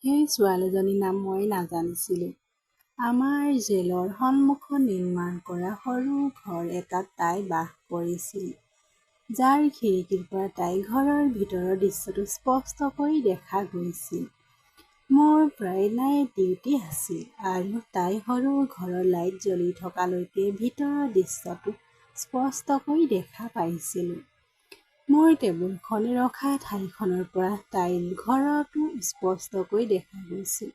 সেই ছোৱালীজনীৰ নাম মই নাজানিছিলোঁ। আমাৰ জেলৰ সন্মুখত নিৰ্মাণ কৰা সৰু ঘৰ এটাত তাই বাস কৰিছিল, যাৰ খিৰিকীৰ পৰা তাই ঘৰৰ ভিতৰৰ দৃশ্যটো স্পষ্টকৈ দেখা গৈছিল। মোৰ প্ৰায় নাইট ডিউটি আছিল আৰু তাই সৰু ঘৰৰ লাইট জ্বলি থকালৈকে ভিতৰৰ দৃশ্যটো স্পষ্টকৈ দেখা পাইছিলোঁ। মোৰ টেবুলখন ৰখা ঠাইখনৰ পৰা তাইৰ ঘৰটো স্পষ্টকৈ দেখা গৈছিল।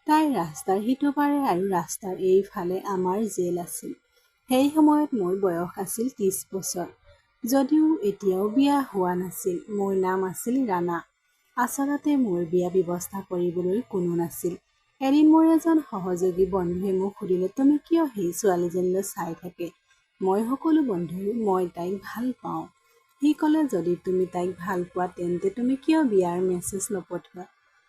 তাইৰ ৰাস্তাৰ সিটো পাৰে আৰু ৰাস্তাৰ এইফালে আমাৰ জেল আছিল। সেই সময়ত মোৰ বয়স আছিল 30 বছৰ, যদিও এতিয়াও বিয়া হোৱা নাছিল। মোৰ নাম আছিল ৰাণা। আচলতে মোৰ বিয়া ব্যৱস্থা কৰিবলৈ কোনো নাছিল। এদিন মোৰ এজন সহযোগী বন্ধুৱে মোক সুধিলে, তুমি কিয় সেই ছোৱালীজনীলৈ চাই থাকে? মই সকলো বন্ধু, মই তাইক ভাল পাওঁ। সি ক'লে, যদি তুমি তাইক ভাল পোৱা তেন্তে তুমি কিয় বিয়াৰ মেছেজ নপঠোৱা?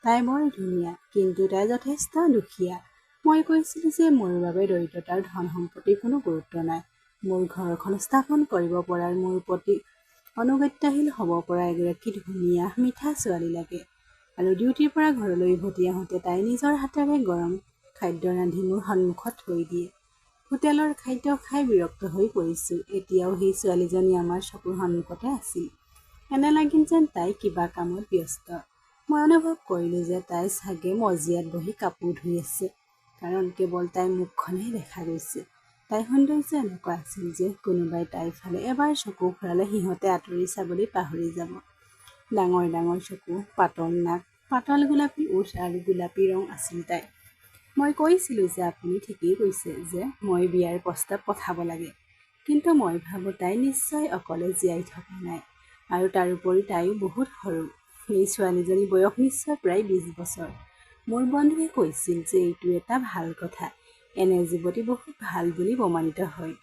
তাই বৰ ধুনীয়া, কিন্তু তাই যথেষ্ট দুখীয়া। মই কৈছিলোঁ যে মোৰ বাবে দৰিদ্ৰতাৰ ধন সম্পত্তিৰ কোনো গুৰুত্ব নাই। মোৰ ঘৰখন স্থাপন কৰিব পৰা, মোৰ প্ৰতি অনুগত্যশীল হ'ব পৰা এগৰাকী ধুনীয়া, মিঠা ছোৱালী লাগে। আৰু ডিউটিৰ পৰা ঘৰলৈ উভতি আহোঁতে তাই নিজৰ হাতেৰে গৰম খাদ্য ৰান্ধি মোৰ সন্মুখত থৈ দিয়ে। হোটেলৰ খাদ্য খাই বিৰক্ত হৈ পৰিছোঁ। এতিয়াও সেই ছোৱালীজনী আমাৰ চকুৰ সন্মুখতে আছিল। এনে লাগিল যেন তাই কিবা কামত ব্যস্ত। মই অনুভৱ কৰিলোঁ যে তাই চাগে মজিয়াত বহি কাপোৰ ধুই আছে, কাৰণ কেৱল তাইৰ মুখখনহে দেখা গৈছে। তাইৰ সৌন্দৰ্য এনেকুৱা আছিল যে কোনোবাই তাইৰ ফালে এবাৰ চকু ফুৰালে সিহঁতে আঁতৰি চাবলৈ পাহৰি যাব। ডাঙৰ ডাঙৰ চকু, পাতল নাক, পাতল গোলাপী ওঠ আৰু গোলাপী ৰং আছিল তাইৰ। মই কৈছিলোঁ যে আপুনি ঠিকেই কৈছে যে মই বিয়াৰ প্ৰস্তাৱ পঠাব লাগে, কিন্তু মই ভাবোঁ তাই নিশ্চয় অকলে জীয়াই থকা নাই। আৰু তাৰোপৰি তাইও বহুত সৰু। এই ছোৱালীজনীৰ বয়স নিশ্চয় প্ৰায় 20 বছৰ। মোৰ বন্ধুৱে কৈছিল যে এইটো এটা ভাল কথা। এনে যুৱতী বহুত ভাল বুলি প্ৰমাণিত হয়।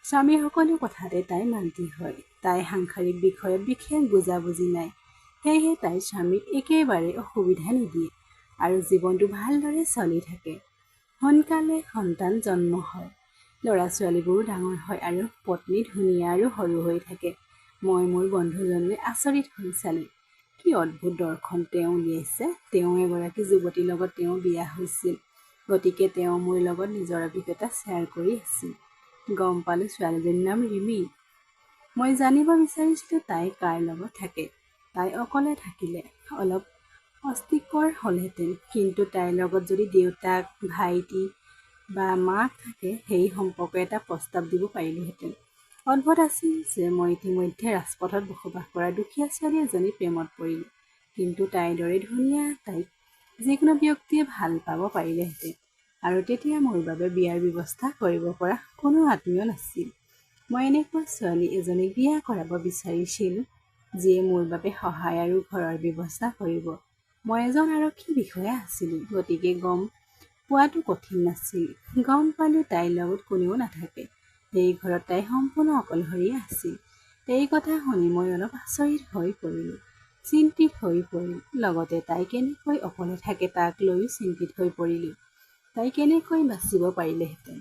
স্বামীৰ সকলো কথাতে তাই মান্তি হয়। তাই সাংসাৰিক বিষয়ত বিশেষ বুজাবুজি নাই। সেয়েহে তাইৰ স্বামীক একেবাৰে অসুবিধা নিদিয়ে আৰু জীৱনটো ভালদৰে চলি থাকে। সোনকালে সন্তান জন্ম হয়, ল'ৰা-ছোৱালীবোৰো ডাঙৰ হয় আৰু পত্নী ধুনীয়া আৰু সৰু হৈ থাকে। মই মোৰ বন্ধুজনলৈ আচৰিত হৈ চালোঁ। কি অদ্ভুত দৰ্শন তেওঁ উলিয়াইছে। তেওঁ এগৰাকী যুৱতীৰ লগত তেওঁ বিয়া হৈছিল, গতিকে তেওঁ মোৰ লগত নিজৰ অভিজ্ঞতা শ্বেয়াৰ কৰি আছিল। গম পালোঁ ছোৱালীজনীৰ নাম ৰিমি। মই জানিব বিচাৰিছিলোঁ তাই কাৰ লগত থাকে। তাই অকলে থাকিলে অলপ অস্বস্তিকৰ হ'লহেঁতেন, কিন্তু তাইৰ লগত যদি দেউতাক, ভাইটি বা মাক থাকে, সেই সম্পৰ্কে এটা প্ৰস্তাৱ দিব পাৰিলোহেঁতেন। অদ্ভুত আছিল যে মই ইতিমধ্যে ৰাজপথত বসবাস কৰা দুখীয়া ছোৱালী এজনীৰ প্ৰেমত পৰিলোঁ, কিন্তু তাইৰ দৰে ধুনীয়া তাইক যিকোনো ব্যক্তিয়ে ভাল পাব পাৰিলেহেঁতেন। আৰু তেতিয়া মোৰ বাবে বিয়াৰ ব্যৱস্থা কৰিব পৰা কোনো আত্মীয় নাছিল। মই এনেকুৱা ছোৱালী এজনীক বিয়া কৰাব বিচাৰিছিলোঁ, যিয়ে মোৰ বাবে সহায় আৰু ঘৰৰ ব্যৱস্থা কৰিব। মই এজন আৰক্ষী বিষয়া আছিলোঁ, গতিকে গম পোৱাটো কঠিন নাছিল। গম পালোঁ তাইৰ লগত কোনেও নাথাকে। এই ঘৰত তাই সম্পূৰ্ণ অকলশৰীয়া আছিল। এই কথা শুনি মই অলপ আচৰিত হৈ পৰিলোঁ, চিন্তিত হৈ পৰিলোঁ। লগতে তাই কেনেকৈ অকলে থাকে তাক লৈও চিন্তিত হৈ পৰিলোঁ। তাই কেনেকৈ বাচিব পাৰিলেহেঁতেন?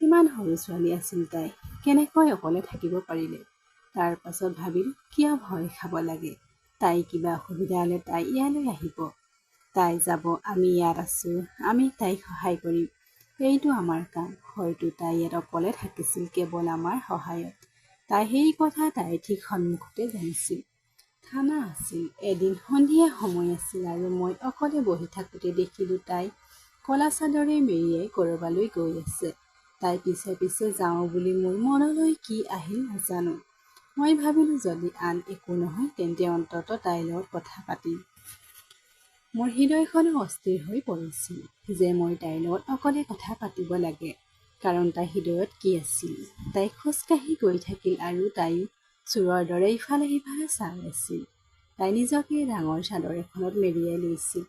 ইমান সৰু ছোৱালী আছিল তাই, কেনেকৈ অকলে থাকিব পাৰিলে? তাৰ পাছত ভাবিলোঁ, কিয় ভয় খাব লাগে? তাই কিবা অসুবিধা হ'লে তাই ইয়ালৈ আহিব। তাই যাব, আমি ইয়াত আছোঁ, আমি তাইক সহায় কৰিম। এইটো আমাৰ কাম। হয়তো তাই ইয়াত অকলে থাকিছিল কেৱল আমাৰ সহায়ত। তাই সেই কথা তাইৰ ঠিক সন্মুখতে জানিছিল। থানা আছিল। এদিন সন্ধিয়া সময় আছিল আৰু মই অকলে বহি থাকোঁতে দেখিলোঁ তাই ক'লা চাদৰে মেৰিয়াই ক'ৰবালৈ গৈ আছে। তাই পিছে পিছে যাওঁ বুলি মোৰ মনলৈ কি আহিল নাজানো। মই ভাবিলোঁ যদি আন একো নহয় তেন্তে অন্ততঃ তাইৰ লগত কথা পাতিম। মোৰ হৃদয়খনো অস্থিৰ হৈ পৰিছিল যে মই তাইৰ লগত অকলে কথা পাতিব লাগে। কাৰণ তাইৰ হৃদয়ত কি আছিল? তাই খোজ কাঢ়ি গৈ থাকিল আৰু তাইও চোৰৰ দৰে ইফালে সিফালে চাই আছিল। তাই নিজকে ডাঙৰ চাদৰ এখনত মেৰিয়াই লৈছিল।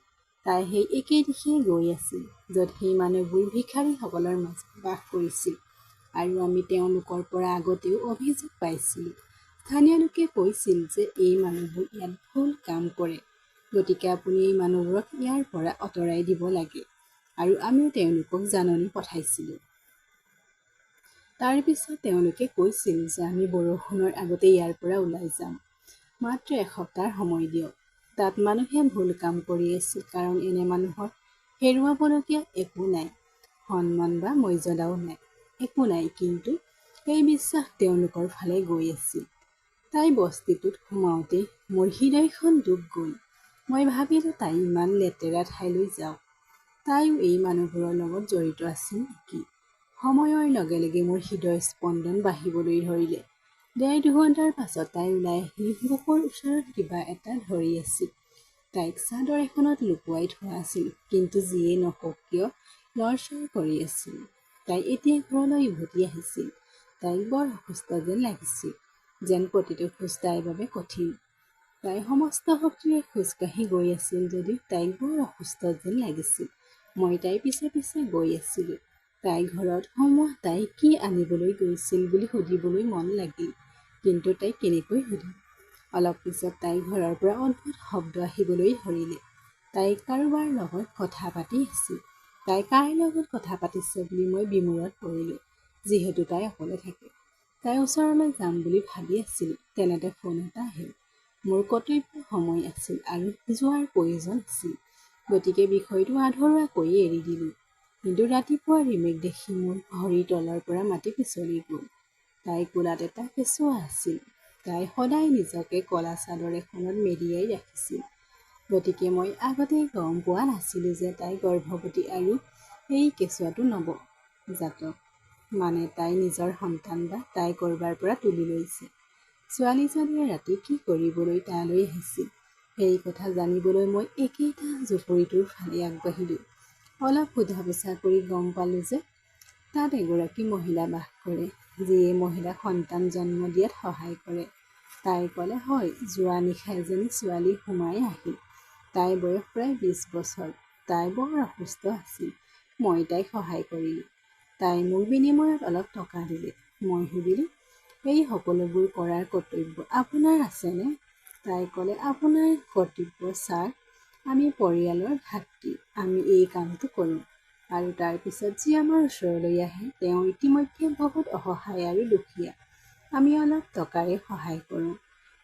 তাই সেই একে দিশে গৈ আছিল, য'ত সেই মানুহবোৰ ভিখাৰীসকলৰ মাজত বাস কৰিছিল, আৰু আমি তেওঁলোকৰ পৰা আগতেও অভিযোগ পাইছিলোঁ। স্থানীয় লোকে কৈছিল যে এই মানুহবোৰ ইয়াত ভুল কাম কৰে, গতিকে আপুনি এই মানুহবোৰক ইয়াৰ পৰা আঁতৰাই দিব লাগে। আৰু আমিও তেওঁলোকক জাননী পঠাইছিলোঁ। তাৰ পিছত তেওঁলোকে কৈছিল যে আমি বৰষুণৰ আগতে ইয়াৰ পৰা ওলাই যাম। মাত্ৰ এসপ্তাহ সময় দিয়ক। তাত মানুহে ভুল কাম কৰি আছিল, কাৰণ এনে মানুহৰ হেৰুৱাবলগীয়া একো নাই, সন্মান বা মৰ্যাদাও নাই, একো নাই। কিন্তু এই বিশ্বাস তেওঁলোকৰ ফালে গৈ আছিল। তাই বস্তিটোত সোমাওঁতেই মোৰ হৃদয়খন ডুব গ'ল। মই ভাবিলোঁ তাই ইমান লেতেৰা ঠাইলৈ যাওক, তাইও এই মানুহবোৰৰ লগত জড়িত আছিল নেকি? সময়ৰ লগে লগে মোৰ হৃদয় স্পন্দন বাঢ়িবলৈ ধৰিলে। ১.৫ ঘণ্টাৰ পাছত তাই ওলাই আহি বুকুৰ ওচৰত কিবা এটা ধৰি আছিল। তাইক চাদৰ এখনত লুকুৱাই থোৱা আছিল, কিন্তু যিয়ে নকওক কিয় লৰচৰ কৰি আছিল। তাই এতিয়া ঘৰলৈ উভতি আহিছিল। তাইক বৰ অসুস্থ যেন লাগিছিল, যেন প্ৰতিটো খোজ তাইৰ বাবে কঠিন। তাই সমস্ত শক্তিৰে খোজকাঢ়ি গৈ আছিল যদিও তাইক বৰ অসুস্থ যেন লাগিছিল। মই তাইৰ পিছে পিছে গৈ আছিলোঁ। তাই ঘৰত সোমোৱা তাই কি আনিবলৈ গৈছিল বুলি সুধিবলৈ মন লাগিল, কিন্তু তাই কেনেকৈ সুধিম? অলপ পিছত তাইৰ ঘৰৰ পৰা অদ্ভুত শব্দ আহিবলৈ ধৰিলে। তাই কাৰোবাৰ লগত কথা পাতি আছিল। তাই কাৰ লগত কথা পাতিছে বুলি মই বিমোৰত পৰিলোঁ, যিহেতু তাই অকলে থাকে। তাইৰ ওচৰলৈ যাম বুলি ভাবি আছিলোঁ, তেনেতে ফোন এটা আহিল। মোৰ কৰ্তব্য সময় আছিল আৰু যোৱাৰ প্ৰয়োজন আছিল, গতিকে বিষয়টো আধৰুৱাকৈয়ে এৰি দিলোঁ। কিন্তু ৰাতিপুৱা ৰিমিক দেখি মোৰ ভৰিৰ তলৰ পৰা মাটি পিছলি গ'ল। তাইৰ কোলাত এটা কেঁচুৱা আছিল। তাই সদায় নিজকে ক'লা চাদৰ এখনত মেৰিয়াই ৰাখিছিল, গতিকে মই আগতেই গম পোৱা নাছিলোঁ যে তাই গৰ্ভৱতী আৰু এই কেঁচুৱাটো নৱজাতক, মানে তাই নিজৰ সন্তান বা তাই ক'ৰবাৰ পৰা তুলি লৈছে। ছোৱালীজনীয়ে ৰাতি কি কৰিবলৈ তালৈ আহিছিল, সেই কথা জানিবলৈ মই একেটা জুপুৰিটোৰ ফালে আগবাঢ়িলোঁ। অলপ সোধা-পোছা কৰি গম পালোঁ যে তাত এগৰাকী মহিলা বাস কৰে, যিয়ে মহিলাক সন্তান জন্ম দিয়াত সহায় কৰে। তাই ক'লে, হয়, যোৱা নিশা এজনী ছোৱালী সোমাই আহিল। তাইৰ বয়স প্ৰায় ২০ বছৰ। তাই বৰ অসুস্থ আছিল। মই তাইক সহায় কৰিলোঁ। তাই মোক বিনিময়ত অলপ টকা দিলে। মই সুধিলোঁ, এই সকলোবোৰ কৰাৰ কৰ্তব্য আপোনাৰ আছেনে? তাই ক'লে, আপোনাৰ কৰ্তব্য ছাৰ, আমি পৰিয়ালৰ ভাতৃ, আমি এই কামটো কৰোঁ। আৰু তাৰ পিছত যি আমাৰ ওচৰলৈ আহে তেওঁ ইতিমধ্যে বহুত অসহায় আৰু দুখীয়া। আমি অলপ টকাৰে সহায় কৰোঁ।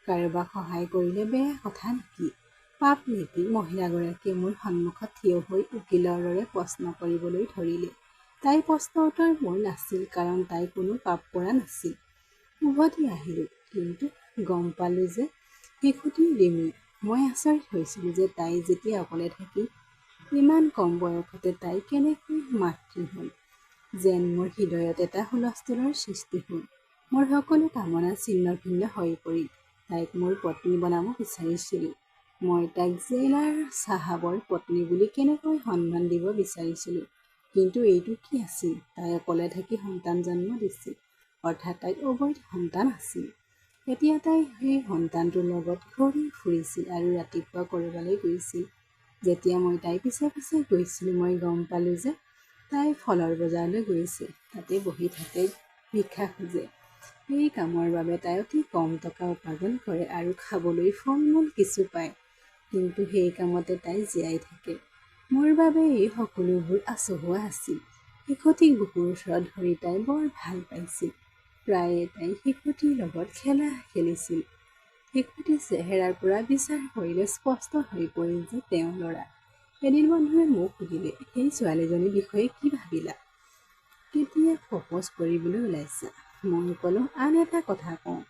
কাৰোবাক সহায় কৰিলে বেয়া কথা নেকি, পাপ নেকি? মহিলাগৰাকীয়ে মোৰ সন্মুখত থিয় হৈ উকিলৰ দৰে প্ৰশ্ন কৰিবলৈ ধৰিলে। তাইৰ প্ৰশ্নৰ উত্তৰ মোৰ নাছিল, কাৰণ তাই কোনো পাপ কৰা নাছিল। উভতি আহিলোঁ, কিন্তু গম পালোঁ যে শিশুটি ৰিমি। মই আচৰিত হৈছিলোঁ যে তাই যেতিয়া অকলে থাকি ইমান কম বয়সতে তাই কেনেকৈ মাতৃ হ'ল। যেন মোৰ হৃদয়ত এটা হুলস্থুলৰ সৃষ্টি হ'ল। মোৰ সকলো কামনা ছিন্ন-ভিন্ন হৈ পৰিল। তাইক মোৰ পত্নী বনাব বিচাৰিছিলোঁ। মই তাইক জেইলাৰ চাহাবৰ পত্নী বুলি কেনেকৈ সন্মান দিব বিচাৰিছিলোঁ। কিন্তু এইটো কি আছিল? তাই অকলে থাকি সন্তান জন্ম দিছিল, অৰ্থাৎ তাইৰ অবৈধ সন্তান আছিল। এতিয়া তাই সেই সন্তানটোৰ লগত ঘূৰি ফুৰিছিল আৰু ৰাতিপুৱা ক'ৰবালৈ গৈছিল। যেতিয়া মই তাইৰ পিছে পিছে গৈছিলোঁ, মই গম পালোঁ যে তাই ফলৰ বজাৰলৈ গৈছে। তাতে বহি থাকে, ভিক্ষা খোজে। এই কামৰ বাবে তাই অতি কম টকা উপাৰ্জন কৰে আৰু খাবলৈ ফল-মূল কিছু পায়, কিন্তু সেই কামতে তাই জীয়াই থাকে। মোৰ বাবে এই সকলোবোৰ আচহুৱা আছিল। শিশুটিক বুকুৰ ওচৰত ধৰি তাই বৰ ভাল পাইছিল। প্ৰায়ে তাই শিশুটিৰ লগত খেলা খেলিছিল। শিশুটিৰ চেহেৰাৰ পৰা বিচাৰ কৰিলে স্পষ্ট হৈ পৰিল যে তেওঁ ল'ৰা। এদিন বন্ধুৱে মোক সুধিলে, সেই ছোৱালীজনীৰ বিষয়ে কি ভাবিলা? কেতিয়া প্ৰপ'জ কৰিবলৈ ওলাইছা? মই ক'লোঁ, আন এটা কথা কওঁ।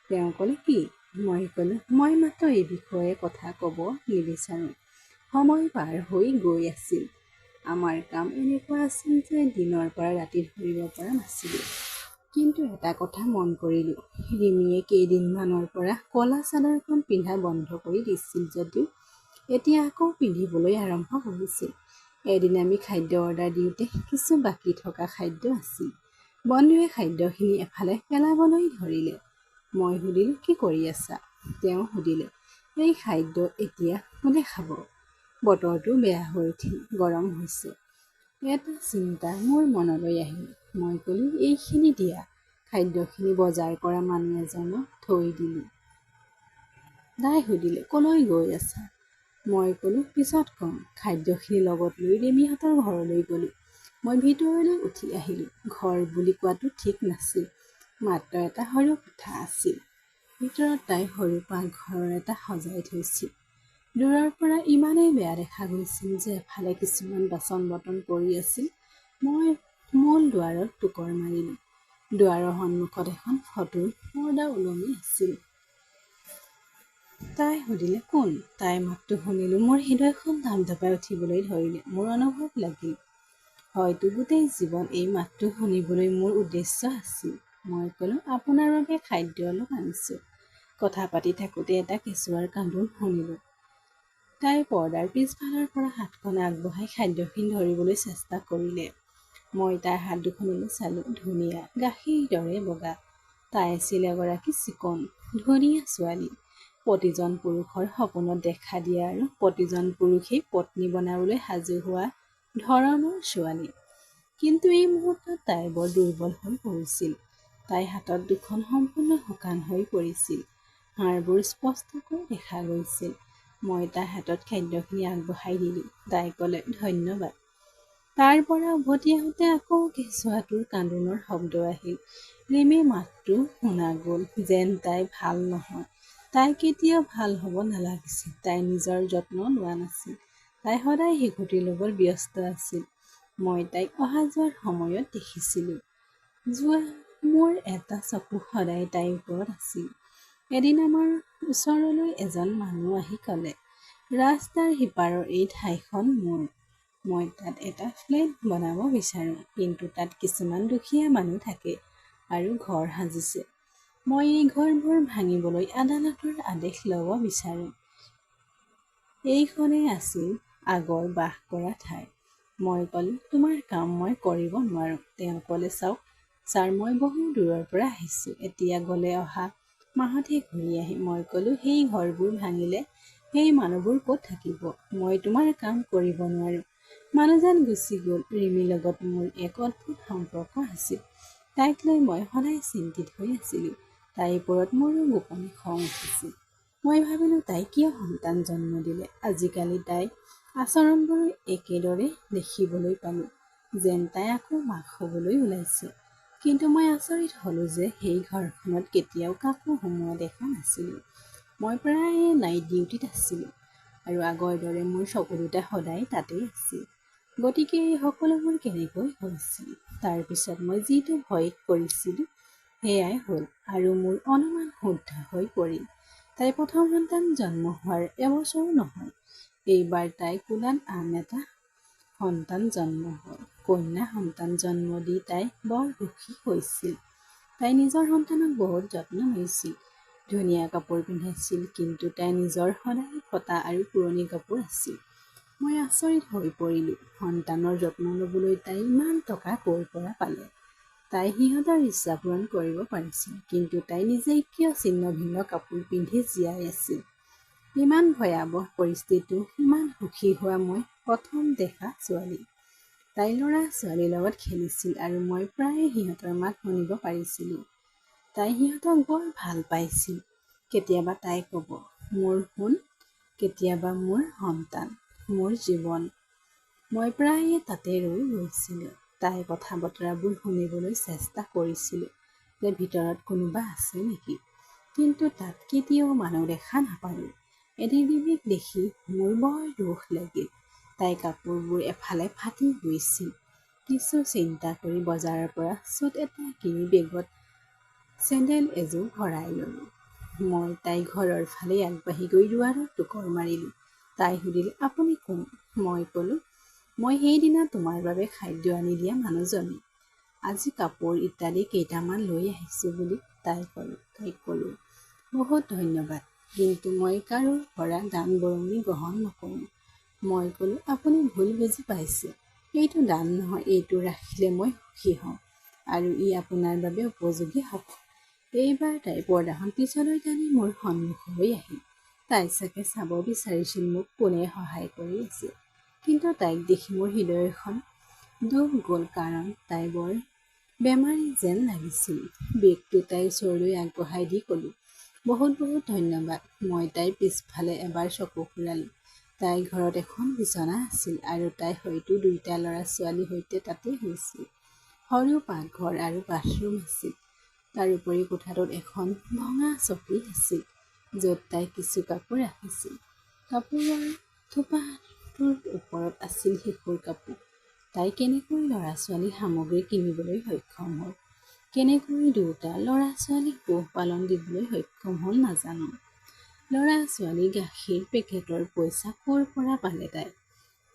তেওঁ ক'লে, কি? মই ক'লোঁ, মই মাত্ৰ এই বিষয়ে কথা ক'ব নিবিচাৰোঁ। সময় পাৰ হৈ গৈ আছিল। আমাৰ কাম এনেকুৱা আছিল যে দিনৰ পৰা ৰাতি ধৰিব পৰা নাছিলোঁ। কিন্তু এটা কথা মন কৰিলোঁ, ৰিমিয়ে কেইদিনমানৰ পৰা ক'লা চাদৰখন পিন্ধা বন্ধ কৰি দিছিল যদিও এতিয়া আকৌ পিন্ধিবলৈ আৰম্ভ কৰিছিল। এদিন আমি খাদ্য অৰ্ডাৰ দিওঁতে কিছু বাকী থকা খাদ্য আছিল। বন্ধুৱে খাদ্যখিনি এফালে পেলাবলৈ ধৰিলে। মই সুধিলোঁ, কি কৰি আছা? তেওঁ সুধিলে, এই খাদ্য এতিয়া কোনে খাব? বতৰটো বেয়া হৈ উঠিল, গৰম হৈছে। এটা চিন্তা মোৰ মনলৈ আহিল। মই ক'লোঁ, এইখিনি দিয়া। খাদ্যখিনি বজাৰ কৰা মানুহ এজনক থৈ দিলোঁ। তাই সুধিলে, ক'লৈ গৈ আছা? মই ক'লোঁ, পিছত কম। খাদ্যখিনি লগত লৈ ৰিমিহঁতৰ ঘৰলৈ গ'লোঁ। মই ভিতৰলৈ উঠি আহিলোঁ। ঘৰ বুলি কোৱাটো ঠিক নাছিল, মাত্ৰ এটা সৰু কোঠা আছিল। ভিতৰত তাই সৰু পাকঘৰ এটা সজাই থৈছিল। দূৰৰ পৰা ইমানেই বেয়া দেখা গৈছিল যে এফালে কিছুমান বাচন বৰ্তন পৰি আছিল। মই মূল দুৱাৰত টোকৰ মাৰিলোঁ। দুৱাৰৰ সন্মুখত এখন ফটোৰ পৰ্দা ওলমি আছিল। তাই সুধিলে, কোন? তাইৰ মাতটো শুনিলোঁ মোৰ হৃদয়খন ধাপধাপাই উঠিবলৈ ধৰিলে। মোৰ অনুভৱ লাগিল, হয়তো গোটেই জীৱন এই মাতটো শুনিবলৈ মোৰ উদ্দেশ্য আছিল। মই ক'লোঁ, আপোনাৰ বাবে খাদ্য অলপ আনিছোঁ। কথা পাতি থাকোঁতে এটা কেঁচুৱাৰ কান্দোন শুনিলোঁ। তাই পৰ্দাৰ পিছফালৰ পৰা হাতখন আগবঢ়াই খাদ্যখিনি ধৰিবলৈ চেষ্টা কৰিলে। মই তাইৰ হাত দুখনলৈ চালোঁ। ধুনীয়া, গাখীৰ দৰে বগা। তাই আছিল এগৰাকী চিকণ, ধুনীয়া ছোৱালী। প্ৰতিজন পুৰুষৰ সপোনত দেখা দিয়া আৰু প্ৰতিজন পুৰুষেই পত্নী বনাবলৈ সাজু হোৱা ধৰণৰ ছোৱালী। কিন্তু এই মুহূৰ্তত তাই বৰ দুৰ্বল হৈ পৰিছিল। তাইৰ হাতত দুখন সম্পূৰ্ণ শুকান হৈ পৰিছিল। হাড়বোৰ স্পষ্টকৈ দেখা গৈছিল। মই তাইৰ হাতত খাদ্যখিনি আগবঢ়াই দিলোঁ। তাই ক'লে, ধন্যবাদ। তাৰ পৰা উভতি আহোঁতে আকৌ কেঁচুৱাটোৰ কান্দোনৰ শব্দ আহিল। ৰিমিৰ মাতটো শুনা গ'ল, যেন তাই ভাল নহয়। তাই কেতিয়াও ভাল হ'ব নালাগিছিল। তাই নিজৰ যত্ন লোৱা নাছিল। তাই সদায় শিশুটিৰ লগত ব্যস্ত আছিল। মই তাইক অহা যোৱাৰ সময়ত দেখিছিলোঁ। মোৰ এটা চকু সদায় তাইৰ ওপৰত আছিল। এদিন আমাৰ ওচৰলৈ এজন মানুহ আহি ক'লে, ৰাস্তাৰ সিপাৰৰ এই ঠাইখন মোৰ। মই তাত এটা ফ্লেট বনাব বিচাৰোঁ, কিন্তু তাত কিছুমান দুখীয়া মানুহ থাকে আৰু ঘৰ সাজিছে। মই এই ঘৰবোৰ ভাঙিবলৈ আদালতৰ আদেশ ল'ব বিচাৰোঁ। এইখনেই আছিল আগৰ বাস কৰা ঠাই। মই ক'লোঁ, তোমাৰ কাম মই কৰিব নোৱাৰোঁ। তেওঁ ক'লে, চাওক ছাৰ, মই বহু দূৰৰ পৰা আহিছোঁ। এতিয়া গ'লে অহা মাহতহে ঘূৰি আহিম। মই ক'লোঁ, সেই ঘৰবোৰ ভাঙিলে সেই মানুহবোৰ ক'ত থাকিব? মই তোমাৰ কাম কৰিব নোৱাৰোঁ। মানুহজন গুচি গ'ল। ৰিমিৰ লগত মোৰ এক অদ্ভুত সম্পৰ্ক আছিল। তাইক লৈ মই সদায় চিন্তিত হৈ আছিলোঁ। তাইৰ ওপৰত মোৰো গোপনে খং উঠিছিল। মই ভাবিলোঁ, তাই কিয় সন্তান জন্ম দিলে? আজিকালি তাইৰ আচৰণবোৰো একেদৰে দেখিবলৈ পালোঁ, যেন তাই আকৌ মাক হ'বলৈ ওলাইছে। কিন্তু মই আচৰিত হ'লোঁ যে সেই ঘৰখনত কেতিয়াও কাকো সোমোৱা দেখা নাছিলোঁ। মই প্ৰায়ে নাইট ডিউটিত আছিলোঁ আৰু আগৰ দৰে মোৰ চকু দুটা সদায় তাতেই আছিল। গতিকে এই সকলোবোৰ কেনেকৈ হৈছিল? তাৰ পিছত মই যিটো ভয় কৰিছিলোঁ সেয়াই হ'ল আৰু মোৰ অনুমান শুদ্ধ হৈ পৰিল। তাইৰ প্ৰথম সন্তান জন্ম হোৱাৰ এবছৰো নহয়, এইবাৰ তাইৰ কোলাত আন এটা সন্তান জন্ম হ'ল। কন্যা সন্তান জন্ম দি তাই বৰ সুখী হৈছিল। তাই নিজৰ সন্তানক বহুত যত্ন লৈছিল, ধুনীয়া কাপোৰ পিন্ধাইছিল, কিন্তু তাই নিজৰ সদায় ফটা আৰু পুৰণি কাপোৰ আছিল। মই আচৰিত হৈ পৰিলোঁ। সন্তানৰ যত্ন ল'বলৈ তাই ইমান টকা ক'ৰ পৰা পালে? তাই সিহঁতৰ ইচ্ছা পূৰণ কৰিব পাৰিছিল, কিন্তু তাই নিজেই কিয় ছিন্ন ভিন্ন কাপোৰ পিন্ধি জীয়াই আছিল? ইমান ভয়াৱহ পৰিস্থিতিতো ইমান সুখী হোৱা মই প্ৰথম দেখা ছোৱালী। তাই ল'ৰা-ছোৱালীৰ লগত খেলিছিল আৰু মই প্ৰায়ে সিহঁতৰ মাত শুনিব পাৰিছিলোঁ। তাই সিহঁতক বৰ ভাল পাইছিল। কেতিয়াবা তাই ক'ব, মোৰ সোণ, কেতিয়াবা মোৰ সন্তান, মোৰ জীৱন। মই প্ৰায়ে তাতে ৰৈ গৈছিলোঁ। তাইৰ কথা-বতৰাবোৰ শুনিবলৈ চেষ্টা কৰিছিলোঁ যে ভিতৰত কোনোবা আছে নেকি, কিন্তু তাত কেতিয়াও মানুহ দেখা নাপালোঁ। এদিন ৰিমিক দেখি মোৰ বৰ দুখ লাগিল। তাইৰ কাপোৰবোৰ এফালে ফাটি গৈছিল। কিছু চিন্তা কৰি বজাৰৰ পৰা চুট এটা কিনি বেগত চেণ্ডেল এযোৰ ভৰাই ল'লোঁ। মই তাইৰ ঘৰৰ ফালে আগবাঢ়ি গৈ দুৱাৰত টোকৰ মাৰিলোঁ। তাই সুধিলে, আপুনি কোন? মই ক'লোঁ, মই সেইদিনা তোমাৰ বাবে খাদ্য আনি দিয়া মানুহজনী। আজি কাপোৰ ইত্যাদি কেইটামান লৈ আহিছোঁ বুলি তাইক ক'লোঁ। বহুত ধন্যবাদ, কিন্তু মই কাৰো পৰা দান-বৰঙণি গ্ৰহণ নকৰোঁ। মই ক'লোঁ, আপুনি ভুল বুজি পাইছে। এইটো দান নহয়, এইটো ৰাখিলে মই সুখী হ'ম আৰু ই আপোনাৰ বাবে উপযোগী হ'ব। এইবাৰ তাই পৰ্দাখন পিছলৈ টানি মোৰ সন্মুখলৈ আহিল। তাই চাগে চাব বিচাৰিছিল মোক কোনে সহায় কৰি আছে। কিন্তু তাইক দেখি মোৰ হৃদয়খন ডুব গ'ল, কাৰণ তাই বৰ বেমাৰী যেন লাগিছিল। বেগটো তাইৰ ওচৰলৈ আগবঢ়াই দি ক'লোঁ, বহুত বহুত ধন্যবাদ। মই তাইৰ পিছফালে এবাৰ চকু ফুৰালোঁ। তাইৰ ঘৰত এখন বিচনা আছিল আৰু তাই হয়তো দুটা ল'ৰা-ছোৱালীৰ সৈতে তাতে শুইছিল। সৰু পাকঘৰ আৰু বাথৰুম আছিল। তাৰোপৰি কোঠাটোত এখন ভঙা চকী আছিল, য'ত তাই কিছু কাপোৰ ৰাখিছিল। কাপোৰৰ থোপাটোৰ ওপৰত আছিল শিশুৰ কাপোৰ। তাই কেনেকৈ ল'ৰা-ছোৱালীৰ সামগ্ৰী কিনিবলৈ সক্ষম হ'ল, কেনেকৈ দুটা ল'ৰা-ছোৱালীক পোহপালন দিবলৈ সক্ষম হ'ল নাজানো। ল'ৰা-ছোৱালী গাখীৰ পেকেটৰ পইচা ক'ৰ পৰা পালে তাই?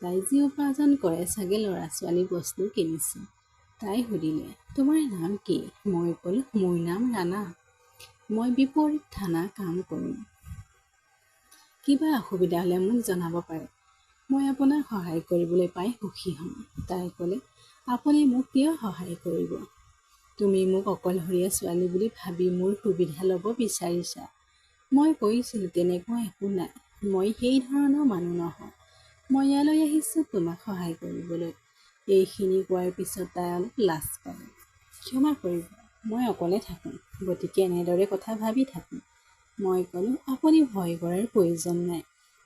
তাই যি উপাৰ্জন কৰে চাগে ল'ৰা-ছোৱালী বস্তু কিনিছে। তাই সুধিলে, তোমাৰ নাম কি? মই ক'লো, মোৰ নাম ৰাণা। মই বিপৰীত থানাত কাম কৰোঁ। কিবা অসুবিধা হ'লে মোক জনাব পাৰে। মই আপোনাক সহায় কৰিবলৈ পাই সুখী হ'ম। তাই ক'লে, আপুনি মোক কিয় সহায় কৰিব? তুমি মোক অকলশৰীয়া ছোৱালী বুলি ভাবি মোৰ সুবিধা ল'ব বিচাৰিছা। মই কৈছিলোঁ, তেনেকুৱা একো নাই। মই সেই ধৰণৰ মানুহ নহয়। মই ইয়ালৈ আহিছোঁ তোমাক সহায় কৰিবলৈ। এইখিনি কোৱাৰ পিছত তাই অলপ লাজ পালে। ক্ষমা কৰিব, মই অকলে থাকোঁ, গতিকে এনেদৰে কথা ভাবি থাকোঁ। মই ক'লো, আপুনি ভয় কৰাৰ প্ৰয়োজন নাই।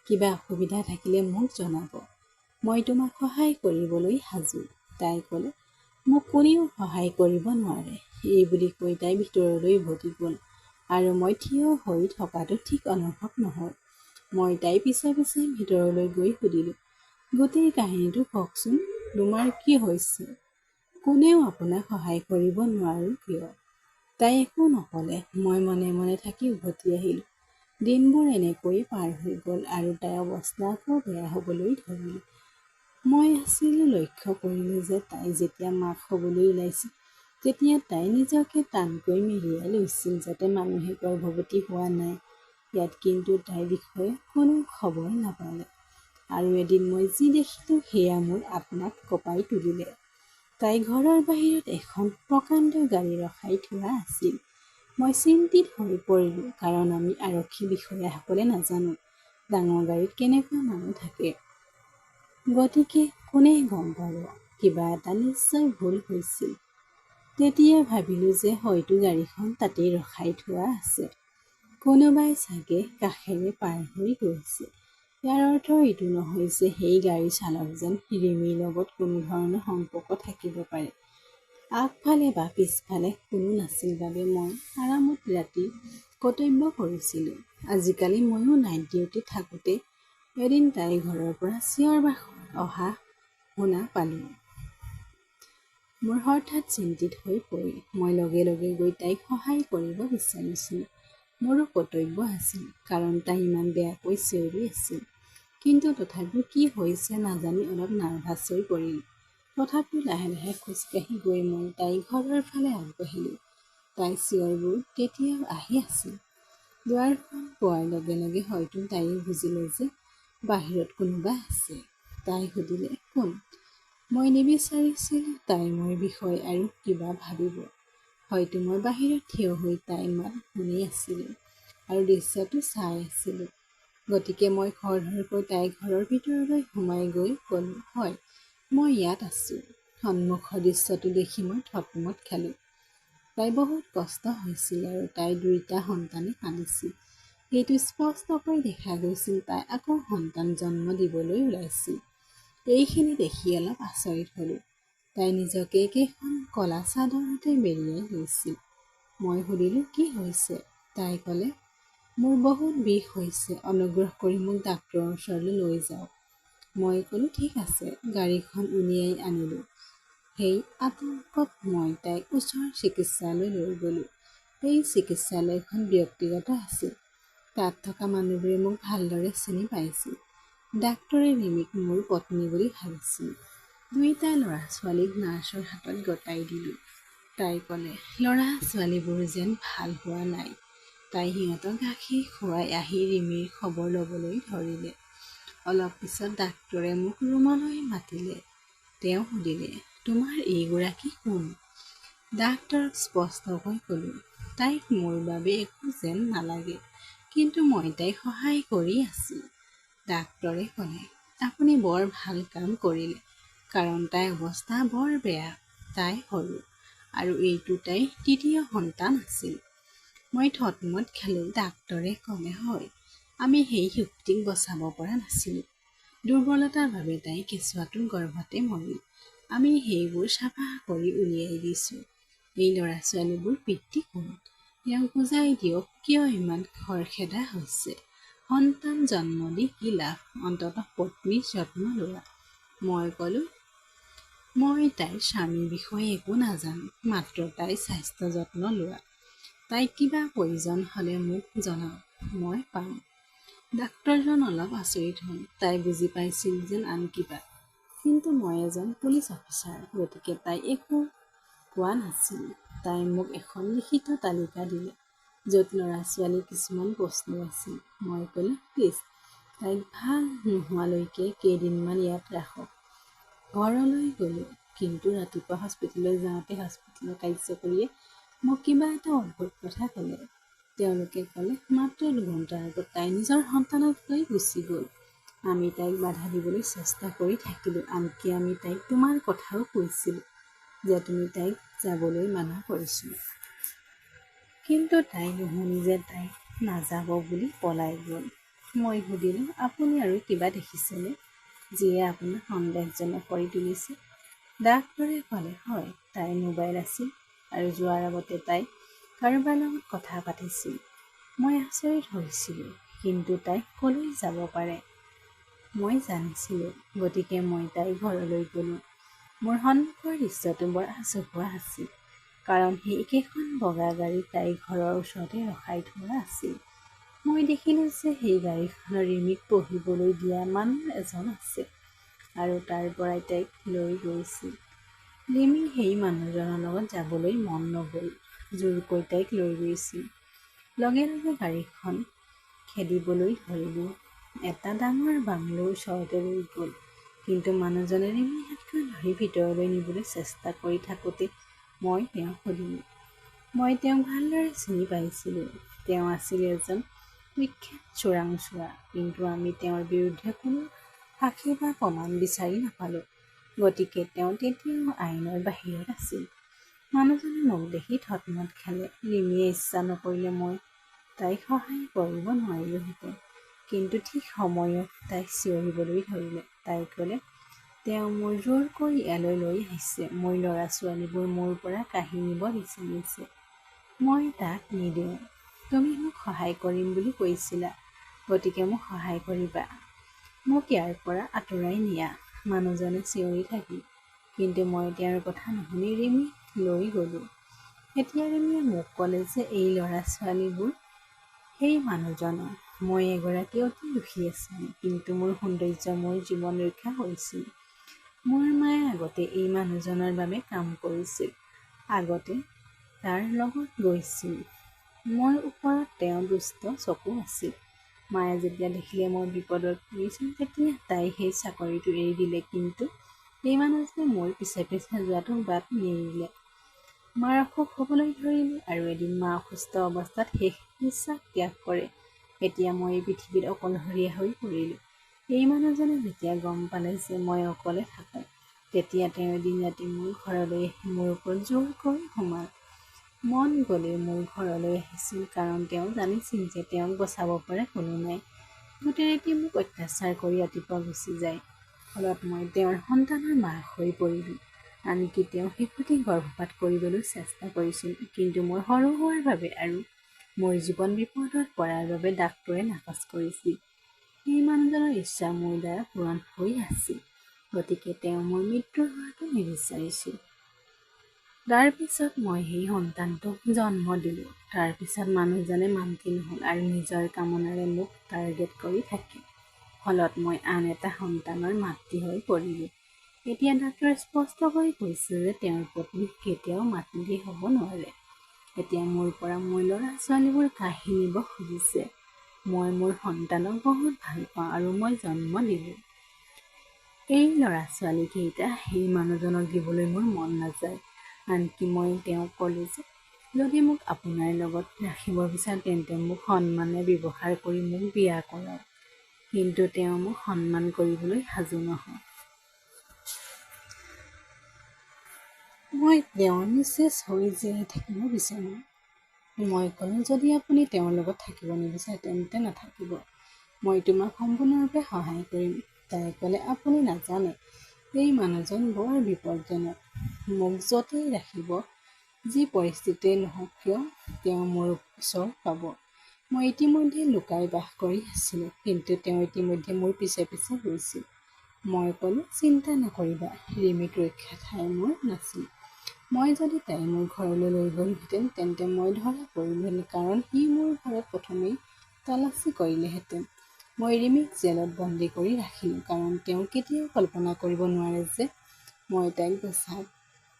কিবা অসুবিধা থাকিলে মোক জনাব। মই তোমাক সহায় কৰিবলৈ সাজু। তাই ক'লে, মোক কোনেও সহায় কৰিব নোৱাৰে। এই বুলি কৈ তাই ভিতৰলৈ উভতি গ'ল আৰু মই থিয় হৈ থকাটো ঠিক অনুভৱ নহ'ল। মই তাইৰ পিছে পিছে ভিতৰলৈ গৈ সুধিলোঁ, গোটেই কাহিনীটো কওকচোন, তোমাৰ কি হৈছে? কোনেও আপোনাক সহায় কৰিব নোৱাৰো কিয়? তাই একো নক'লে। মই মনে মনে থাকি উভতি আহিলোঁ। দিনবোৰ এনেকৈয়ে পাৰ হৈ গ'ল আৰু তাইৰ অৱস্থা আকৌ বেয়া হ'বলৈ ধৰিলে। মই লক্ষ্য কৰিলোঁ যে তাই যেতিয়া মাক হ'বলৈ ওলাইছিল, তেতিয়া তাই নিজকে টানকৈ মেৰিয়াই লৈছিল যাতে মানুহে গৰ্ভৱতী হোৱা নাই। ইয়াত কিন্তু তাইৰ বিষয়ে কোনো খবৰ নাপালে। আৰু এদিন মই যি দেখিলোঁ সেয়া মোৰ আত্মাক কঁপাই তুলিলে। তাই ঘৰৰ বাহিৰত এখন প্ৰকাণ্ড গাড়ী ৰখাই থোৱা আছিল। মই চিন্তিত হৈ পৰিলোঁ, কাৰণ আমি আৰক্ষী বিষয়াসকলে নাজানো ডাঙৰ গাড়ীত কেনেকুৱা মানুহ থাকে। গতিকে কোনে গম পাব? কিবা এটা নিশ্চয় ভুল হৈছিল। তেতিয়া ভাবিলোঁ যে হয়তো গাড়ীখন তাতেই ৰখাই থোৱা আছে। কোনোবাই চাগে কাষেৰে পাৰ হৈ গৈছে। ইয়াৰ অৰ্থ এইটো নহয় যে সেই গাড়ী চালকজন ৰিমিৰ লগত কোনো ধৰণৰ সম্পৰ্ক থাকিব পাৰে। আগফালে বা পিছফালে কোনো নাছিল বাবে মই আৰামত ৰাতি কৰ্তব্য কৰিছিলোঁ। আজিকালি ময়ো নাইট ডিউটিত থাকোঁতে এদিন তাইৰ ঘৰৰ পৰা চিঞৰ-বাখৰ অহা শুনা পালোঁ। মোৰ হঠাৎ চিন্তিত হৈ পৰিল। মই লগে লগে গৈ তাইক সহায় কৰিব বিচাৰিছিলোঁ। মোৰো কৰ্তব্য আছিল, কাৰণ তাই ইমান বেয়াকৈ চিঞৰি আছিল। কিন্তু তথাপিও কি হৈছে নাজানি অলপ নাৰ্ভাছ হৈ পৰিলোঁ। তথাপিও লাহে লাহে খোজকাঢ়ি গৈ মই তাইৰ ঘৰৰ ফালে আগবাঢ়িলোঁ। তাইৰ চিঞৰবোৰ তেতিয়াও আহি আছিল। দুৱাৰখন পোৱাৰ লগে লগে হয়তো তাইও বুজিলে যে বাহিৰত কোনোবা আছে। তাই সুধিলে, কোন? মই নিবিচাৰিছিলোঁ তাই মোৰ বিষয়ে আৰু কিবা ভাবিব। হয়তো মই বাহিৰত থিয় হৈ তাইৰ মাত শুনি আছিলোঁ আৰু দৃশ্যটো চাই আছিলোঁ। গতিকে মই খৰধৰকৈ তাইৰ ঘৰৰ ভিতৰলৈ সোমাই গৈ ক'লোঁ, হয়, মই ইয়াত আছোঁ। সন্মুখৰ দৃশ্যটো দেখি মই থতমত খালোঁ। তাইৰ বহুত কষ্ট হৈছিল আৰু তাইৰ দুয়োটা সন্তানে কান্দিছিল। এইটো স্পষ্টকৈ দেখা গৈছিল তাই আকৌ সন্তান জন্ম দিবলৈ ওলাইছিল। এইখিনি দেখি অলপ আচৰিত হ'লোঁ। তাই নিজকে কেইখন ক'লা চাদৰতে মেৰিয়াই লৈছিল। মই সুধিলোঁ, কি হৈছে? তাই ক'লে, মোৰ বহুত বিষ হৈছে, অনুগ্ৰহ কৰি মোক ডাক্তৰৰ ওচৰলৈ লৈ যাওক। মই ক'লোঁ, ঠিক আছে। গাড়ীখন উলিয়াই আনিলোঁ। সেই আতংকত মই তাইক ওচৰৰ চিকিৎসালয়লৈ লৈ গ'লোঁ। এই চিকিৎসালয়খন ব্যক্তিগত আছিল। তাত থকা মানুহবোৰে মোক ভালদৰে চিনি পাইছিল। ডাক্তৰে ৰিমিক মোৰ পত্নী বুলি ভাবিছিল। দুয়োটা ল'ৰা-ছোৱালীক নাৰ্ছৰ হাতত গতাই দিলোঁ। তাই ক'লে, ল'ৰা-ছোৱালীবোৰ যেন ভাল হোৱা নাই। তাই সিহঁতক গাখীৰ খুৱাই আহি ৰিমিৰ খবৰ ল'বলৈ ধৰিলে। অলপ পিছত ডাক্তৰে মোক ৰুমলৈ মাতিলে। তেওঁ সুধিলে, তোমাৰ এইগৰাকী কোন? ডাক্তৰক স্পষ্টকৈ ক'লোঁ, তাইক মোৰ বাবে একো যেন নালাগে, কিন্তু মই তাইক সহায় কৰি আছোঁ। ডাক্তৰে ক'লে, আপুনি বৰ ভাল কাম কৰিলে, কাৰণ তাইৰ অৱস্থা বৰ বেয়া। তাই সৰু, আৰু এইটো তাইৰ তৃতীয় সন্তান আছিল। মই থতমত খালোঁ। ডাক্তৰে ক'লে, হয়, আমি সেই শিশুটিক বচাব পৰা নাছিলোঁ। দুৰ্বলতাৰ বাবে তাই কেঁচুৱাটোৰ গৰ্ভতে মৰিল। আমি সেইবোৰ চাফা কৰি উলিয়াই দিছোঁ। এই ল'ৰা-ছোৱালীবোৰ পিতৃ কোন? তেওঁক বুজাই দিয়ক কিয় ইমান খৰখেদা হৈছে। সন্তান জন্ম দি কি লাভ, অন্ততঃ পত্নীৰ যত্ন লোৱা। মই ক'লোঁ, মই তাইৰ স্বামীৰ বিষয়ে একো নাজানো, মাত্ৰ তাইৰ স্বাস্থ্য যত্ন লোৱা। তাইৰ কিবা প্ৰয়োজন হ'লে মোক জনাওক, মই পাম। ডাক্তৰজন অলপ আচৰিত হ'ল। তাই বুজি পাইছিল যেন আন কিবা। কিন্তু মই এজন পুলিচ অফিচাৰ, গতিকে তাই একো কোৱা নাছিল। তাই মোক এখন লিখিত তালিকা দিলে, য'ত ল'ৰা-ছোৱালীৰ কিছুমান প্ৰশ্ন আছিল। মই ক'লোঁ, প্লিজ তাইক ভাল নোহোৱালৈকে কেইদিনমান ইয়াত ৰাখক। ঘৰলৈ গ'লোঁ, কিন্তু ৰাতিপুৱা হস্পিটেললৈ যাওঁতে হস্পিটেলৰ কাৰ্যকৰীয়ে মোক কিবা এটা অদ্ভুত কথা ক'লে। তেওঁলোকে ক'লে, মাত্ৰ 2 ঘণ্টাৰ আগত তাই নিজৰ সন্তানক লৈ গুচি গ'ল। আমি তাইক বাধা দিবলৈ চেষ্টা কৰি থাকিলোঁ। আনকি আমি তাইক তোমাৰ কথাও কৈছিলোঁ যে তুমি তাইক যাবলৈ মানা কৰিছিলা। কিন্তু তাই নুশুনি যে তাই নাযাব বুলি পলাই গ'ল। মই সুধিলোঁ, আপুনি আৰু কিবা দেখিছেনে যিয়ে আপোনাক সন্দেহজনক কৰি তুলিছে? ডাক্তৰে ক'লে, হয়, তাইৰ মোবাইল আছিল আৰু যোৱাৰ আগতে তাই কাৰোবাৰ লগত কথা পাতিছিল। মই আচৰিত হৈছিলোঁ, কিন্তু তাই ক'লৈ যাব পাৰে? মই জানিছিলোঁ, গতিকে মই তাইৰ ঘৰলৈ গ'লোঁ। মোৰ সন্মুখৰ দৃশ্যটো বৰ আচহুৱা আছিল, কাৰণ সেই একেখন বগা গাড়ী তাইৰ ঘৰৰ ওচৰতে ৰখাই থোৱা আছিল। মই দেখিলোঁ যে সেই গাড়ীখনত ৰিমিক বহিবলৈ দিয়া মানুহ এজন আছে আৰু তাৰ পৰাই তাইক লৈ গৈছিল। ৰিমিৰ সেই মানুহজনৰ লগত যাবলৈ মন নগ'ল, জোৰকৈ তাইক লৈ গৈছিল। লগে লগে গাড়ীখন খেদিবলৈ ধৰিলোঁ। এটা ডাঙৰ বাংলোৰ ওচৰতে ৰৈ গ'ল। কিন্তু মানুহজনে ৰিমিৰ হাতখন ধৰি ভিতৰলৈ নিবলৈ চেষ্টা কৰি থাকোঁতে মই তেওঁক সুধিলোঁ। মই তেওঁক ভালদৰে চিনি পাইছিলোঁ। তেওঁ আছিল এজন কুখ্যাত চোৰাংচোৱা, কিন্তু আমি তেওঁৰ বিৰুদ্ধে কোনো সাক্ষী বা প্ৰমাণ বিচাৰি নাপালোঁ। গতিকে তেওঁ তেতিয়াও আইনৰ বাহিৰত আছিল। মানুহজনে মোক দেখি থতমত খালে। ৰিমিয়ে ইচ্ছা নকৰিলে মই তাইক সহায় কৰিব নোৱাৰিলোঁহেঁতেন। কিন্তু ঠিক সময়ত তাই চিঞৰিবলৈ ধৰিলে। তাই ক'লে, তেওঁ মোক জোৰ কৰি ইয়ালৈ লৈ আহিছে। মোৰ ল'ৰা-ছোৱালীবোৰ মোৰ পৰা কাঢ়ি নিব বিচাৰিছে। মই তাক নিদিওঁ। তুমি মোক সহায় কৰিম বুলি কৈছিলা, গতিকে মোক সহায় কৰিবা। মোক ইয়াৰ পৰা আঁতৰাই নিয়া। মানুহজনে চিঞৰি থাকিল। কিন্তু মই তেওঁৰ কথা নুশুনি ৰিমিক লৈ গ'লোঁ। এতিয়া ৰিমিয়ে মোক ক'লে যে এই ল'ৰা-ছোৱালীবোৰ সেই মানুহজনৰ। মই এগৰাকী অতি দুখী আছিলো, কিন্তু মোৰ সৌন্দৰ্য মোৰ জীৱন ৰক্ষা কৰিছিল। মোৰ মায়ে আগতে এই মানুহজনৰ বাবে কাম কৰিছিল, আগতে তাৰ লগত গৈছিল। মোৰ ওপৰত তেওঁৰ দুষ্ট চকু আছিল। মায়ে যেতিয়া দেখিলে মই বিপদত পৰিছোঁ, তেতিয়া তাই সেই চাকৰিটো এৰি দিলে। কিন্তু এই মানুহজনে মোৰ পিছে পিছে যোৱাটো বাদ নিদিলে। মাৰ অসুখ হ'বলৈ ধৰিলে আৰু এদিন মা অসুস্থ অৱস্থাত শেষ নিশ্বাস ত্যাগ কৰে। এতিয়া মই এই পৃথিৱীত অকলশৰীয়া হৈ পৰিলোঁ। এই মানুহজনে যেতিয়া গম পালে যে মই অকলে থাকোঁ, তেতিয়া তেওঁ এদিন ৰাতি মোৰ ঘৰলৈ আহি মোৰ ওপৰত জোৰকৈ সোমাল। মন গ'লেই মোৰ ঘৰলৈ আহিছিল, কাৰণ তেওঁ জানিছিল যে তেওঁক বচাব পৰা কোনো নাই। গোটেই ৰাতি মোক অত্যাচাৰ কৰি ৰাতিপুৱা গুচি যায়। ফলত মই তেওঁৰ সন্তানৰ মাক হৈ পৰিলোঁ। আনকি তেওঁ শিশুটিক গৰ্ভপাত কৰিবলৈ চেষ্টা কৰিছিল, কিন্তু মই সৰু হোৱাৰ বাবে আৰু মোৰ জীৱন বিপদত পৰাৰ বাবে ডাক্তৰে নাকচ কৰিছিল। এই মানুহজনৰ ইচ্ছা মোৰ দ্বাৰা পূৰণ হৈ আছিল, গতিকে তেওঁ মোৰ মৃত্যু হোৱাটো নিবিচাৰিছিল। তাৰ পিছত মই সেই সন্তানটোক জন্ম দিলোঁ। তাৰ পিছত মানুহজনে মান্তি নহ'ল আৰু নিজৰ কামনাৰে মোক টাৰ্গেট কৰি থাকে। ফলত মই আন এটা সন্তানৰ মাতৃ হৈ পৰিলোঁ। এতিয়া ডাক্তৰে স্পষ্টকৈ কৈছে যে তেওঁৰ পত্নী কেতিয়াও মাতৃ হ'ব নোৱাৰে। এতিয়া মোৰ পৰা মোৰ ল'ৰা-ছোৱালীবোৰ কাঢ়ি নিব খুজিছে। মই মোৰ সন্তানক বহুত ভাল পাওঁ আৰু মই জন্ম দিলোঁ। এই ল'ৰা-ছোৱালীকেইটা সেই মানুহজনক দিবলৈ মোৰ মন নাযায়। আনকি মই তেওঁক ক'লোঁ যে যদি মোক আপোনাৰ লগত ৰাখিব বিচাৰে তেন্তে মোক সন্মানেৰে ব্যৱহাৰ কৰি মোক বিয়া কৰাওক। কিন্তু তেওঁ মোক সন্মান কৰিবলৈ সাজু নহয়। মই তেওঁৰ মিছেছ হৈ জীয়াই থাকিব বিচাৰোঁ। মই ক'লোঁ, যদি আপুনি তেওঁৰ লগত থাকিব নিবিচাৰে তেন্তে নাথাকিব। মই তোমাক সম্পূৰ্ণৰূপে সহায় কৰিম। তাই ক'লে, আপুনি নাজানে এই মানুহজন বৰ বিপদজনক। মোক য'তেই ৰাখিব, যি পৰিস্থিতিয়েই নহওক কিয়, তেওঁ মোৰ ওচৰ পাব। মই ইতিমধ্যে লুকাই বাস কৰি আছিলোঁ, কিন্তু তেওঁ ইতিমধ্যে মোৰ পিছে পিছে গৈছিল। মই ক'লোঁ, চিন্তা নকৰিবা, ৰিমিক ৰক্ষা ঠাই মোৰ নাছিল। মই যদি তাই মোৰ ঘৰলৈ লৈ গ'লোহেঁতেন তেন্তে মই ধৰা পৰিলোহেঁতেন, কাৰণ সি মোৰ ঘৰত প্ৰথমেই তালাচী কৰিলেহেঁতেন। মই ৰিমিক জেলত বন্দী কৰি ৰাখিলোঁ, কাৰণ তেওঁ কেতিয়াও কল্পনা কৰিব নোৱাৰে যে মই তাইক বচাই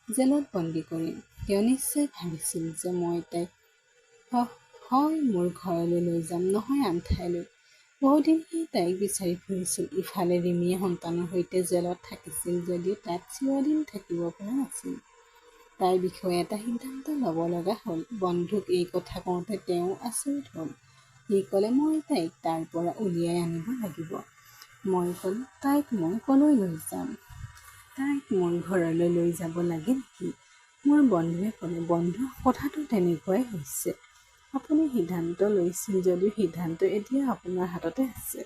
জেলত বন্দী কৰিম। তেওঁ নিশ্চয় ভাবিছিল যে মই তাইক হয় মোৰ ঘৰলৈ লৈ যাম, নহয় আন ঠাইলৈ। বহুদিন সি তাইক বিচাৰি ফুৰিছিল। ইফালে ৰিমিয়ে সন্তানৰ সৈতে জেলত থাকিছিল যদিও তাত চিৰদিন থাকিব পৰা নাছিল। তাইৰ বিষয়ে এটা সিদ্ধান্ত ল'ব লগা হ'ল। বন্ধুক এই কথা কওঁতে তেওঁ আচৰিত হ'ল। সি ক'লে, মই তাইক তাৰ পৰা উলিয়াই আনিব লাগিব। মই ক'লোঁ, তাইক মই ক'লৈ লৈ যাম? তাইক মোৰ ঘৰলৈ লৈ যাব লাগে নেকি? মোৰ বন্ধুৱে ক'লে, বন্ধু, কথাটো তেনেকুৱাই হৈছে। আপুনি সিদ্ধান্ত লৈছিল যদিও সিদ্ধান্ত এতিয়া আপোনাৰ হাততে আছে।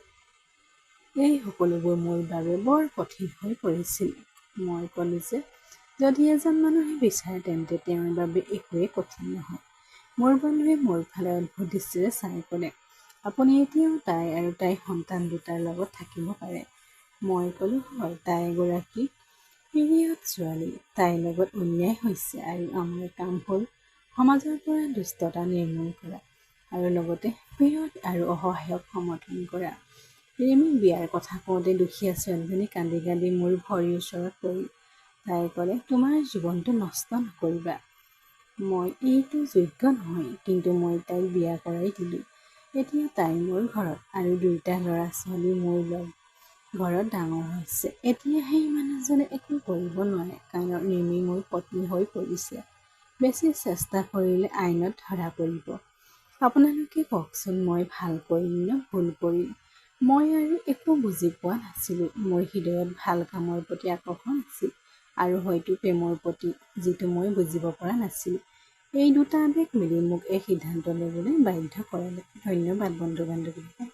এই সকলোবোৰ মোৰ বাবে বৰ কঠিন হৈ পৰিছিল। মই ক'লোঁ যে যদি এজন মানুহে বিচাৰে তেন্তে তেওঁৰ বাবে একোৱেই কঠিন নহয়। মোৰ বন্ধুৱে মোৰ ফালে অদ্ভুত দৃষ্টিৰে চাই ক'লে, আপুনি এতিয়াও তাই আৰু তাইৰ সন্তান দুটাৰ লগত থাকিব পাৰে। মই ক'লোঁ, হয়, তাই এগৰাকী পিৰিয়ড ছোৱালী। তাইৰ লগত অন্যায় হৈছে আৰু আমাৰ কাম হ'ল সমাজৰ পৰা দুষ্টতা নিৰ্মূল কৰা আৰু লগতে পিৰিয়ড আৰু অসহায়ক সমৰ্থন কৰা। ৰিমিক বিয়াৰ কথা কওঁতে দুখীয়া ছোৱালীজনী কান্দি কান্দি মোৰ ভৰিৰ ওচৰত পৰিল। তাই ক'লে, তোমাৰ জীৱনটো নষ্ট নকৰিবা। মই এইটো যোগ্য নহয়, কিন্তু মই তাইক বিয়া কৰাই দিলোঁ। এতিয়া তাই মোৰ ঘৰত আৰু দুয়োটা ল'ৰা-ছোৱালী মোৰ ঘৰত ডাঙৰ হৈছে। এতিয়া সেই মানুহজনে একো কৰিব নোৱাৰে, কাৰণ ৰিমি মোৰ পত্নী হৈ পৰিছে। বেছি চেষ্টা কৰিলে আইনত ধৰা পৰিব। আপোনালোকে কওকচোন, মই ভাল কৰিম নে ভুল কৰিম? মই আৰু একো বুজি পোৱা নাছিলোঁ। মোৰ হৃদয়ত ভাল কামৰ প্ৰতি আকৰ্ষণ আছিল আৰু হয়তো প্ৰেমৰ প্ৰতি, যিটো মই বুজিব পৰা নাছিলোঁ। এই দুটা আৱেগ মিলি মোক এক সিদ্ধান্ত ল'বলৈ বাধ্য কৰালে। ধন্যবাদ বন্ধু-বান্ধৱীসকল।